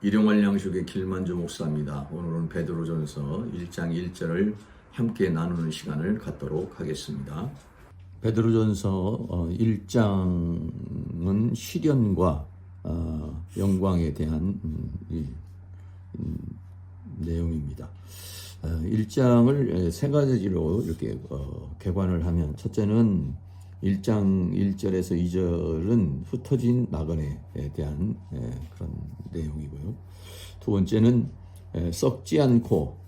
일용할 양식의 길만주 목사입니다. 오늘은 베드로전서 1장 1절을 함께 나누는 시간을 갖도록 하겠습니다. 베드로전서 1장은 시련과 영광에 대한 내용입니다. 1장을 세 가지로 이렇게 개관을 하면, 첫째는 1장 1절에서 2절은 흩어진 나그네에 대한 그런 내용이고요. 두 번째는 썩지 않고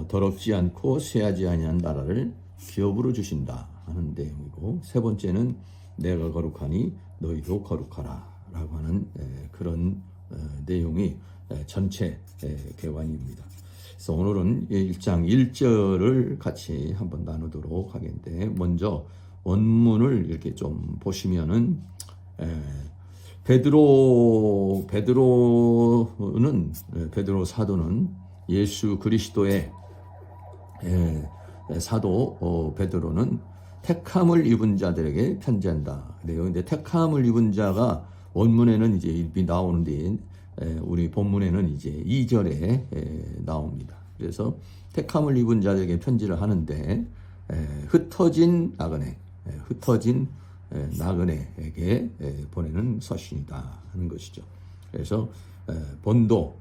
더럽지 않고 쇠하지 아니한 나라를 기업으로 주신다 하는 내용이고, 세 번째는 내가 거룩하니 너희도 거룩하라 라고 하는 그런 내용이 전체 개관입니다. 그래서 오늘은 1장 1절을 같이 한번 나누도록 하겠는데, 먼저 원문을 이렇게 좀 보시면은 베드로 사도는 예수 그리스도의 사도 베드로는 택함을 입은 자들에게 편지한다. 그래요. 근데 택함을 입은 자가 원문에는 이제 이렇게 나오는데, 우리 본문에는 이제 2절에 나옵니다. 그래서 택함을 입은 자들에게 편지를 하는데, 흩어진 나그네에게 보내는 서신이다 하는 것이죠. 그래서 본도,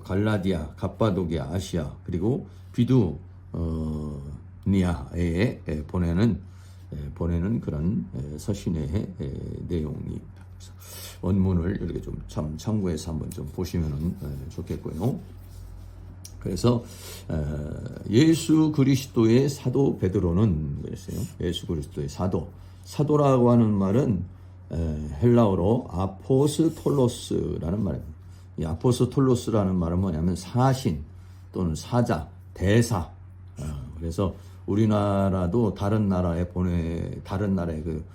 갈라디아, 갑바도기아, 아시아, 그리고 비두니아에 보내는 그런 서신의 내용입니다. 그래서 원문을 이렇게 좀 참고해서 한번 좀 보시면 좋겠고요. 그래서 예수 그리스도의 사도 베드로는 그랬어요. 예수 그리스도의 사도라고 하는 말은 헬라어로 아포스톨로스라는 말입니다. 이 아포스톨로스라는 말은 뭐냐면 사신 또는 사자, 대사. 그래서 우리나라도 다른 나라에 그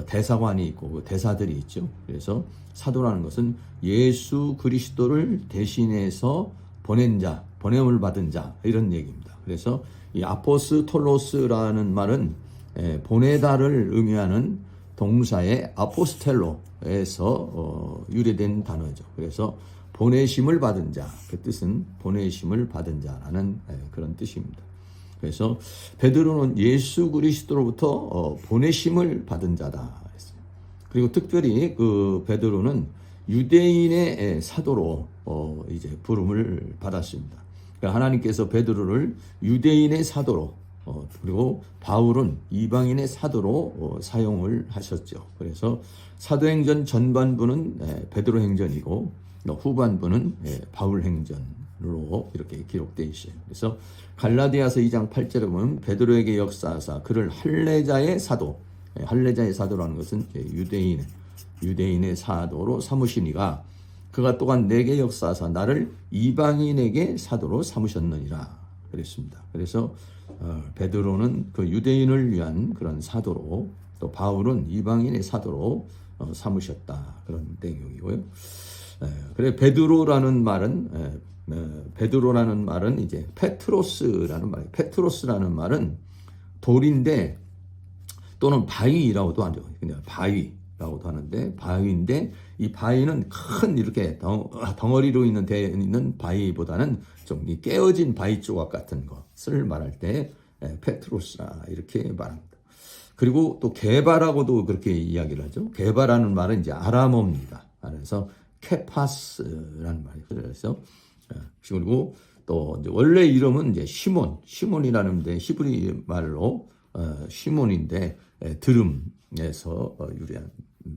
대사관이 있고 그 대사들이 있죠. 그래서 사도라는 것은 예수 그리스도를 대신해서 보낸 자, 보냄을 받은 자, 이런 얘기입니다. 그래서 이 아포스톨로스라는 말은 보내다를 의미하는 동사의 아포스텔로에서 유래된 단어죠. 그래서 보내심을 받은 자, 그 뜻은 보내심을 받은 자라는 그런 뜻입니다. 그래서 베드로는 예수 그리스도로부터 보내심을 받은 자다 했어요. 그리고 특별히 그 베드로는 유대인의 사도로 이제 부름을 받았습니다. 그러니까 하나님께서 베드로를 유대인의 사도로, 그리고 바울은 이방인의 사도로 사용을 하셨죠. 그래서 사도행전 전반부는 베드로 행전이고 후반부는 바울 행전으로 이렇게 기록되어 있어요. 그래서 갈라디아서 2장 8절에 보면 베드로에게 역사하사 그를 할례자의 사도라는 것은 유대인의 사도로 삼으시니가 그가 또한 내게 역사하사 나를 이방인에게 사도로 삼으셨느니라 그랬습니다. 그래서 베드로는 그 유대인을 위한 그런 사도로, 또 바울은 이방인의 사도로 삼으셨다, 그런 내용이고요. 그래 베드로라는 말은 이제 페트로스라는 말이에요. 페트로스라는 말은 돌인데 또는 바위라고도 하죠. 그냥 바위라고도 하는데, 바위인데 이 바위는 큰 이렇게 덩어리로 있는 바위보다는 좀 깨어진 바위 조각 같은 것을 말할 때 페트로스라 이렇게 말합니다. 그리고 또 게바라고도 그렇게 이야기를 하죠. 게바라는 말은 이제 아람어입니다. 그래서 케파스라는 말이에요. 그래서 그리고 또 이제 원래 이름은 이제 시몬이라는데 히브리 말로 시몬인데 들음에서 유래한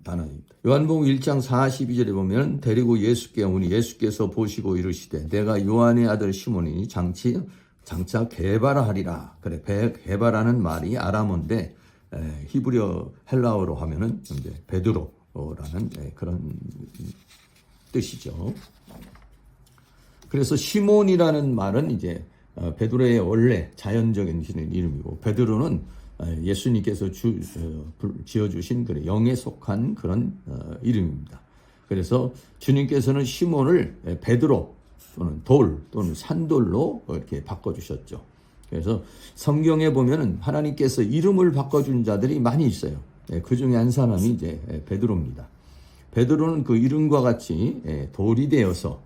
단어입니다. 요한복음 1장 42절에 보면 데리고 예수께 오니 예수께서 보시고 이르시되 내가 요한의 아들 시몬이니 장차 게바라 하리라. 그래, 게바라는 말이 아람어인데 히브리어 헬라어로 하면은 이제 베드로라는 그런 뜻이죠. 그래서 시몬이라는 말은 이제 베드로의 원래 자연적인 이름이고, 베드로는 예수님께서 지어주신 그런 영에 속한 그런 이름입니다. 그래서 주님께서는 시몬을 베드로 또는 돌 또는 산돌로 이렇게 바꿔주셨죠. 그래서 성경에 보면은 하나님께서 이름을 바꿔준 자들이 많이 있어요. 그 중에 한 사람이 이제 베드로입니다. 베드로는 그 이름과 같이 돌이 되어서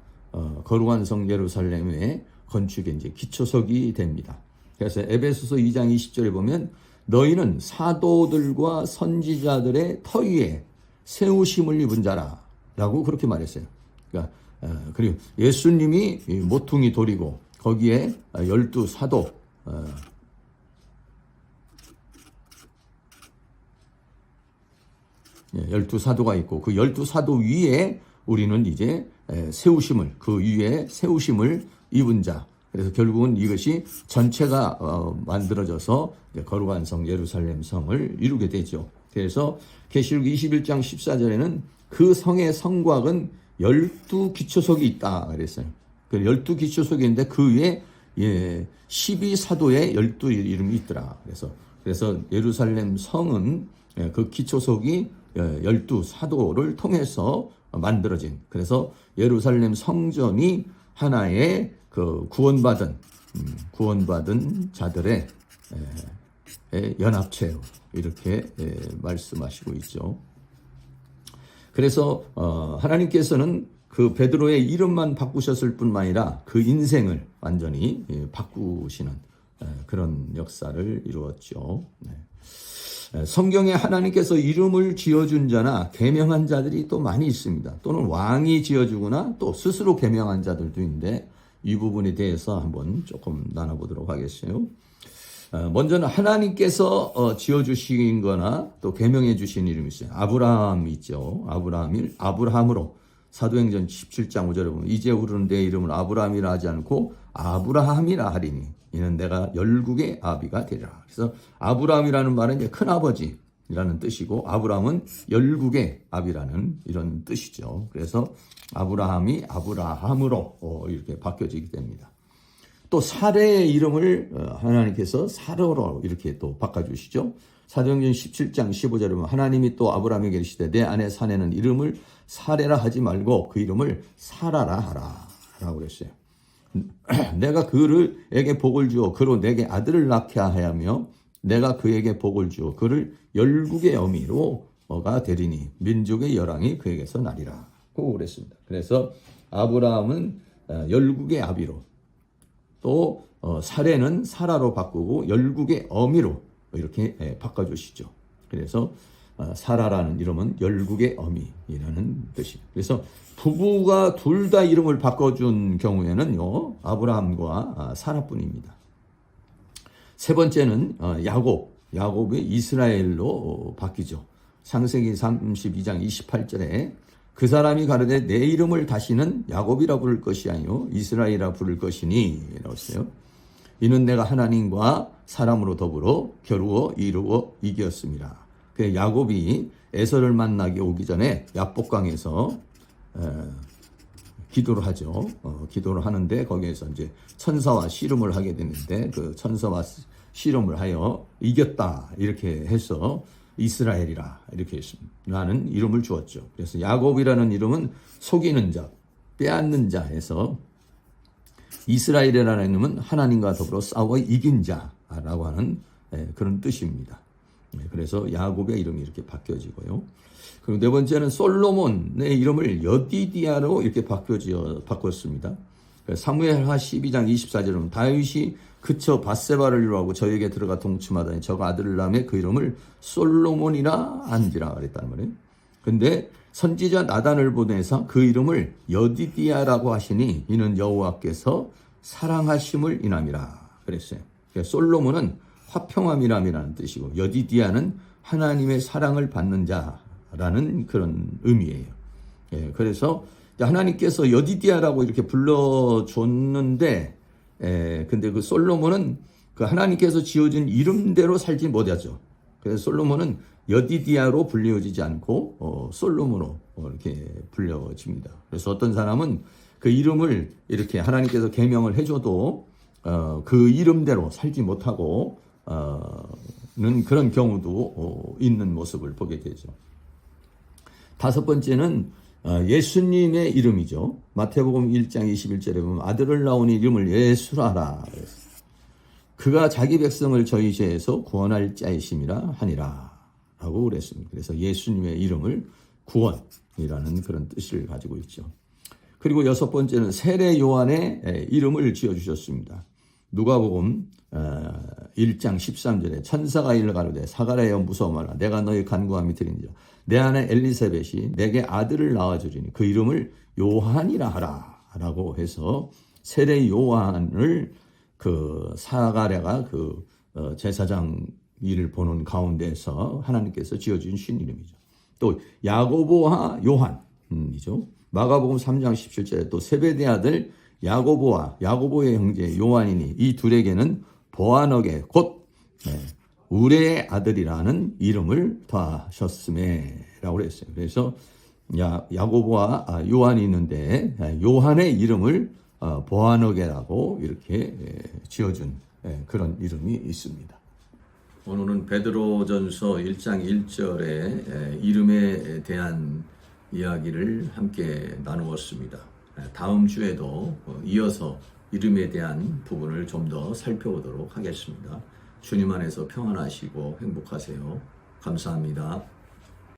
거룩한 성 예루살렘의 건축의 이제 기초석이 됩니다. 그래서 에베소서 2장 20절에 보면 너희는 사도들과 선지자들의 터 위에 세우심을 입은 자라라고 그렇게 말했어요. 그러니까 그리고 예수님이 모퉁이 돌이고 거기에 12사도 열두 사도가 있고 그 12사도 위에 우리는 이제 세우심을 그 위에 세우심을 입은 자. 그래서 결국은 이것이 전체가 만들어져서 거룩한 성 예루살렘 성을 이루게 되죠. 그래서 계시록 21장 14절에는 그 성의 성곽은 12기초석이 있다 그랬어요. 그 12기초석이 있는데 그 위에 12사도의 12 이름이 있더라. 그래서 예루살렘 성은 그 기초석이 12사도를 통해서 만들어진, 그래서 예루살렘 성전이 하나의 그 구원받은 자들의 연합체로 이렇게 말씀하시고 있죠. 그래서 하나님께서는 그 베드로의 이름만 바꾸셨을 뿐만 아니라 그 인생을 완전히 바꾸시는 그런 역사를 이루었죠. 성경에 하나님께서 이름을 지어준 자나 계명한 자들이 또 많이 있습니다. 또는 왕이 지어주거나 또 스스로 계명한 자들도 있는데 이 부분에 대해서 한번 조금 나눠보도록 하겠어요. 먼저는 하나님께서 지어주신 거나 또 계명해 주신 이름이 있어요. 아브라함 있죠. 아브라함으로 사도행전 17장 5절에 보면 이제 우리는 내 이름을 아브라함이라 하지 않고 아브라함이라 하리니 이는 내가 열국의 아비가 되리라. 그래서 아브라함이라는 말은 이제 큰아버지라는 뜻이고 아브라함은 열국의 아비라는 이런 뜻이죠. 그래서 아브라함이 아브라함으로 이렇게 바뀌어지게 됩니다. 또 사레의 이름을 하나님께서 사로로 이렇게 또 바꿔주시죠. 사도행전 17장 15절에 보면 하나님이 또 아브라함에게 이르시되 내 아내 사내는 이름을 사레라 하지 말고 그 이름을 사라라 하라 라고 그랬어요. 내가 그에게 복을 주어 그로 내게 아들을 낳게 하며 내가 그에게 복을 주어 그를 열국의 어미로가 되리니 민족의 열왕이 그에게서 나리라 고 그랬습니다. 그래서 아브라함은 열국의 아비로 또 사레는 사라로 바꾸고 열국의 어미로 이렇게 바꿔주시죠. 그래서 사라라는 이름은 열국의 어미라는 뜻입니다. 그래서 부부가 둘 다 이름을 바꿔준 경우에는요 아브라함과 사라뿐입니다. 세 번째는 야곱이 이스라엘로 바뀌죠. 창세기 32장 28절에 그 사람이 가로되 내 이름을 다시는 야곱이라 부를 것이 아니요 이스라엘이라 부를 것이니 라고 했어요. 이는 내가 하나님과 사람으로 더불어 겨루어 이루어 이겼습니다. 그 야곱이 에서를 만나기 오기 전에 야복강에서 기도를 하죠. 기도를 하는데 거기에서 이제 천사와 씨름을 하게 되는데 그 천사와 씨름을 하여 이겼다 이렇게 해서 이스라엘이라 이렇게 라는 이름을 주었죠. 그래서 야곱이라는 이름은 속이는 자, 빼앗는 자에서 이스라엘이라는 이름은 하나님과 더불어 싸워 이긴 자라고 하는 그런 뜻입니다. 그래서 야곱의 이름이 이렇게 바뀌어지고요. 그리고 네 번째는 솔로몬의 이름을 여디디아로 이렇게 바꿨습니다. 사무엘하 12장 24절은 다윗이 그쳐 밧세바를 이루하고 저에게 들어가 동침하더니 저가 아들을 낳으며 그 이름을 솔로몬이라 한지라 그랬단 말이에요. 근데 선지자 나단을 보내서 그 이름을 여디디아라고 하시니 이는 여호와께서 사랑하심을 인함이라 그랬어요. 솔로몬은 화평함이라는 뜻이고 여디디아는 하나님의 사랑을 받는 자라는 그런 의미예요. 그래서 하나님께서 여디디아라고 이렇게 불러줬는데 근데 그 솔로몬은 그 하나님께서 지어준 이름대로 살지 못하죠. 그래서 솔로몬은 여디디아로 불려지지 않고 솔로몬으로 이렇게 불려집니다. 그래서 어떤 사람은 그 이름을 이렇게 하나님께서 계명을 해줘도 그 이름대로 살지 못하고 는 그런 경우도 있는 모습을 보게 되죠. 다섯 번째는 예수님의 이름이죠. 마태복음 1장 21절에 보면 아들을 낳으니 이름을 예수라라. 그가 자기 백성을 저희 죄에서 구원할 자이심이라 하니라 라고 그랬습니다. 그래서 예수님의 이름을 구원이라는 그런 뜻을 가지고 있죠. 그리고 여섯 번째는 세례 요한의 이름을 지어주셨습니다. 누가복음 1장 13절에 천사가 이르러 가로되 사가랴여 무서워 말라 내가 너희 간구함이 들은지라 내 아내 엘리사벳이 내게 아들을 낳아주리니 그 이름을 요한이라 하라 라고 해서 세례 요한을 그 사가랴가 그 제사장 일을 보는 가운데서 하나님께서 지어주신 이름이죠. 또 야고보와 요한이죠. 마가복음 3장 17절에 또 세베대 아들 야고보와 야고보의 형제 요한이니 이 둘에게는 보아너게 곧 우레의 아들이라는 이름을 더하셨음에라고 그랬어요. 그래서 야고보와 요한이 있는데 요한의 이름을 보아너게라고 이렇게 지어준 그런 이름이 있습니다. 오늘은 베드로전서 1장 1절의 이름에 대한 이야기를 함께 나누었습니다. 다음 주에도 이어서 이름에 대한 부분을 좀 더 살펴보도록 하겠습니다. 주님 안에서 평안하시고 행복하세요. 감사합니다.